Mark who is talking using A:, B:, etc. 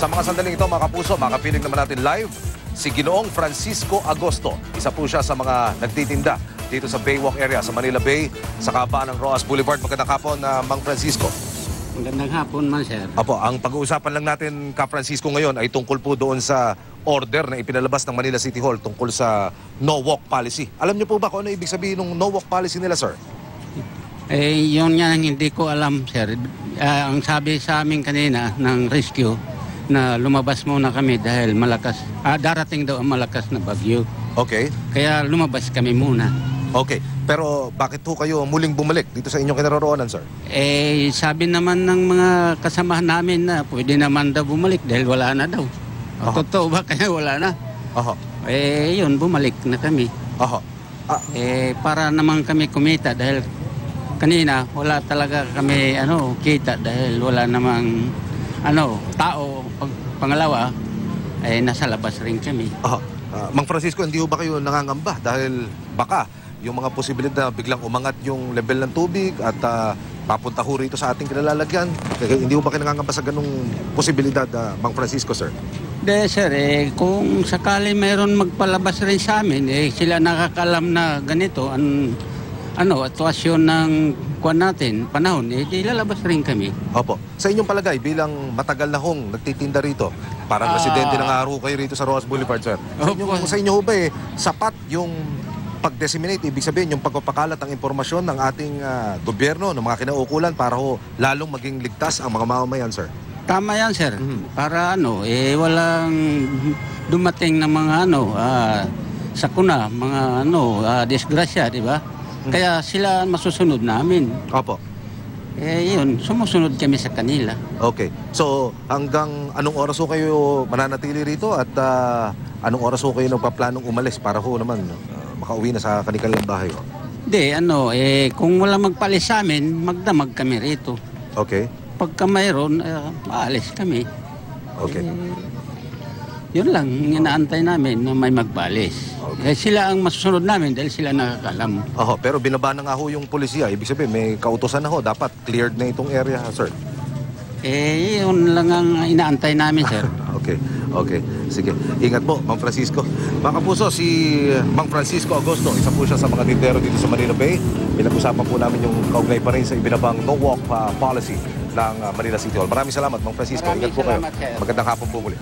A: Sa mga sandaling ito, mga kapuso, makapiling naman natin live si Ginoong Francisco Agosto. Isa po siya sa mga nagtitinda dito sa Baywalk area, sa Manila Bay, sa kabaan ng Roas Boulevard. Magandang hapon, Mang Francisco.
B: Magandang hapon man, sir.
A: Apo, ang pag-uusapan lang natin, Ka Francisco, ngayon ay tungkol po doon sa order na ipinalabas ng Manila City Hall tungkol sa no-walk policy. Alam niyo po ba kung ano ibig sabihin ng no-walk policy nila, sir?
B: Yun nga hindi ko alam, sir. Ang sabi sa amin kanina ng rescue, na lumabas muna kami dahil darating daw ang malakas na bagyo.
A: Okay.
B: Kaya lumabas kami muna.
A: Okay. Pero bakit po kayo muling bumalik dito sa inyong kinaroroonan, sir?
B: Sabi naman ng mga kasamahan namin na pwede naman daw bumalik dahil wala na daw. Totoo ba kaya wala na?
A: Aha.
B: Yun, bumalik na kami.
A: Aha.
B: Para naman kami kumita dahil kanina wala talaga kami kita dahil wala namang tao. Pangalawa, nasa labas rin kami.
A: Mang Francisco, hindi ho ba kayo nangangamba dahil baka yung mga posibilidad na biglang umangat yung level ng tubig at papunta ho rito sa ating kinalalagyan? Hindi ho ba kayo nangangamba sa ganung posibilidad, Mang Francisco, sir?
B: De, sir, kung sakali mayroon magpalabas rin sa amin, sila nakakalam na ganito, atwasyon ng panahon, di lalabas rin kami.
A: Opo. Sa inyong palagay, bilang matagal na hong nagtitinda rito, parang residente na nga ho kayo rito sa Roas Boulevard, sir. Sa inyo ho ba sapat yung pag-disseminate, ibig sabihin yung pagpapakalat ng impormasyon ng ating gobyerno, ng mga kinaukulan para ho lalong maging ligtas ang mga mamamayan, sir?
B: Tama yan, sir. Para walang dumating na mga sakuna, mga disgrasya, di ba? Kaya sila masusunod namin.
A: Opo.
B: Yun, sumusunod kami sa kanila.
A: Okay. So, hanggang anong oras ho kayo mananatili rito at anong oras ho kayo nagpaplanong umalis para ho naman makauwi na sa kanilang bahay?
B: Hindi, kung wala magpalis sa amin, magdamag kami rito.
A: Okay.
B: Pagka mayroon, maalis kami.
A: Okay.
B: Yun lang, inaantay namin na may magbalis. Okay. Sila ang masusunod namin dahil sila nakakalam.
A: Pero binaba na nga ho yung polisiya. Ibig sabihin, may kautosan na ho. Dapat cleared na itong area, sir.
B: Yun lang ang inaantay namin, sir.
A: Okay. Sige. Ingat po, Mang Francisco. Mga kapuso, si Mang Francisco Agosto, isa po siya sa mga tindero dito sa Manila Bay. Pinag-usapan po namin yung kaugnay pa rin sa ibinabang no-walk policy ng Manila City Hall. Maraming salamat, Mang Francisco. Ingat po kayo. Magandang hapon po muli.